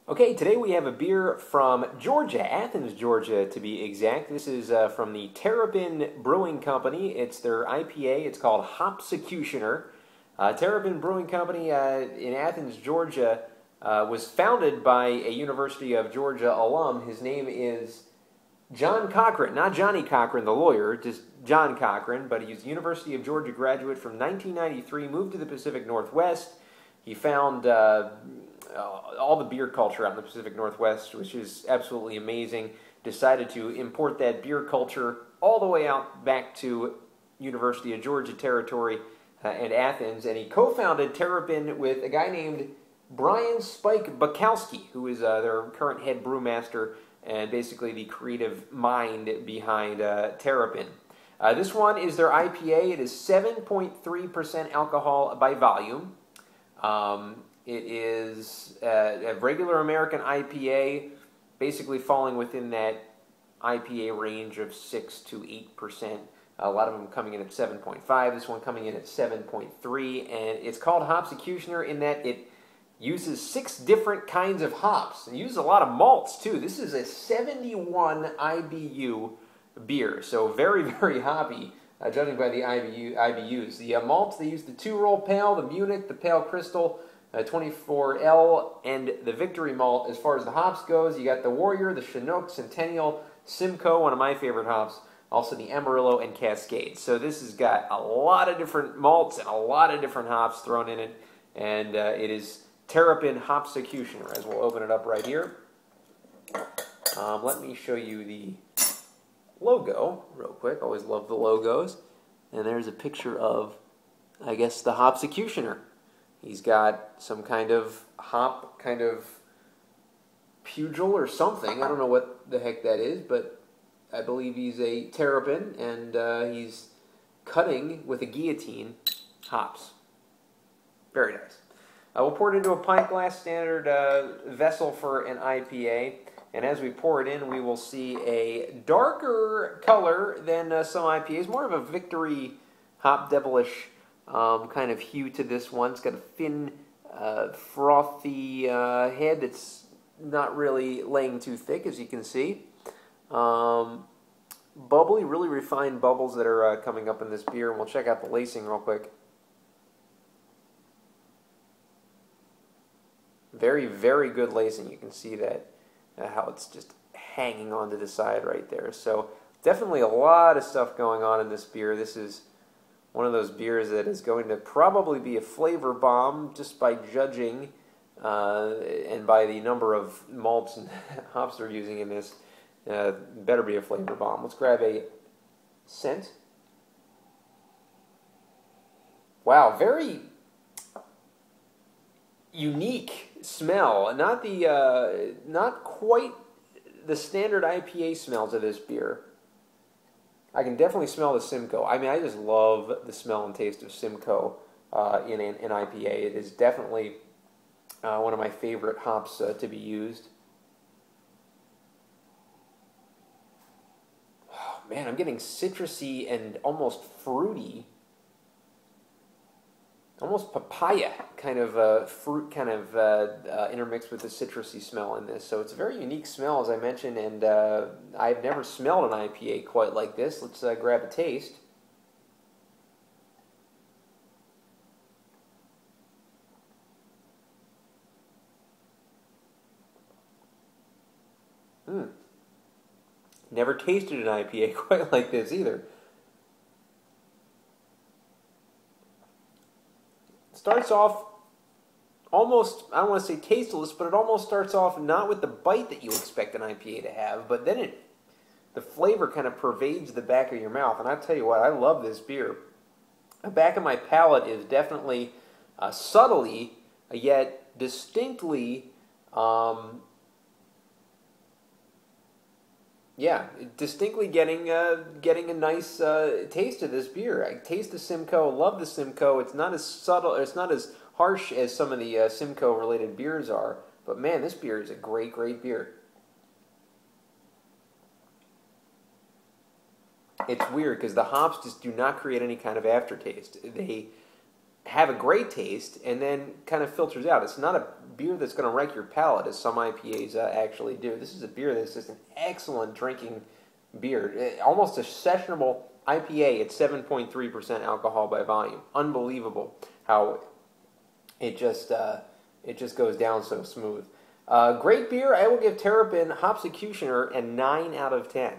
Okay, today we have a beer from Georgia, Athens, Georgia to be exact. This is from the Terrapin Brewing Company. It's their IPA. It's called Hopsecutioner. Terrapin Brewing Company in Athens, Georgia was founded by a University of Georgia alum. His name is John Cochran, not Johnny Cochran, the lawyer, just John Cochran, but he's a University of Georgia graduate from 1993, moved to the Pacific Northwest. He found all the beer culture out in the Pacific Northwest, which is absolutely amazing. Decided to import that beer culture all the way out back to University of Georgia territory and Athens, and he co-founded Terrapin with a guy named Brian Spike Bukowski, who is their current head brewmaster and basically the creative mind behind Terrapin. This one is their IPA. It is 7.3% alcohol by volume. It is a regular American IPA, basically falling within that IPA range of 6 to 8%. A lot of them coming in at 7.5. This one coming in at 7.3, and it's called Hopsecutioner in that it uses 6 different kinds of hops. It uses a lot of malts too. This is a 71 IBU beer, so very, very hoppy, judging by the IBUs. The malts, they use the 2-roll pale, the Munich, the Pale Crystal, 24L, and the Victory malt. As far as the hops goes, you got the Warrior, the Chinook, Centennial, Simcoe, one of my favorite hops, also the Amarillo and Cascade. So this has got a lot of different malts and a lot of different hops thrown in it, and it is Terrapin Hopsecutioner, as we'll open it up right here. Let me show you the logo real quick. Always love the logos. And there's a picture of, I guess, the Hopsecutioner. He's got some kind of hop, kind of pugil or something. I don't know what the heck that is, but I believe he's a terrapin, and he's cutting with a guillotine hops. Very nice. We'll pour it into a pint glass, standard vessel for an IPA. And as we pour it in, we will see a darker color than some IPAs. More of a Victory hop devilish kind of hue to this one. It's got a thin, frothy head that's not really laying too thick, as you can see. Bubbly, really refined bubbles that are coming up in this beer. And we'll check out the lacing real quick. Very, very good lacing. You can see that, how it's just hanging onto the side right there. So definitely a lot of stuff going on in this beer. This is one of those beers that is going to probably be a flavor bomb just by judging and by the number of malts and hops they're using in this. Better be a flavor bomb. Let's grab a scent. Wow, very unique smell. Not quite the standard IPA smells of this beer. I can definitely smell the Simcoe. I mean, I just love the smell and taste of Simcoe in an IPA. It is definitely one of my favorite hops to be used. Oh, man, I'm getting citrusy and almost fruity. Almost papaya kind of fruit kind of intermixed with the citrusy smell in this. So it's a very unique smell, as I mentioned, and I've never smelled an IPA quite like this. Let's grab a taste. Never tasted an IPA quite like this either. Starts off almost, I don't want to say tasteless, but it almost starts off not with the bite that you expect an IPA to have, but then the flavor kind of pervades the back of your mouth. And I tell you what, I love this beer. The back of my palate is definitely subtly, yet distinctly, distinctly getting a nice taste of this beer. I taste the Simcoe, love the Simcoe. It's not as subtle, it's not as harsh as some of the Simcoe-related beers are. But man, this beer is a great, great beer. It's weird because the hops just do not create any kind of aftertaste. They have a great taste and then kind of filters out. It's not a beer that's going to wreck your palate, as some IPAs actually do. This is a beer that's just an excellent drinking beer. Almost a sessionable IPA at 7.3% alcohol by volume. Unbelievable how it just goes down so smooth. Great beer. I will give Terrapin Hopsecutioner a 9 out of 10.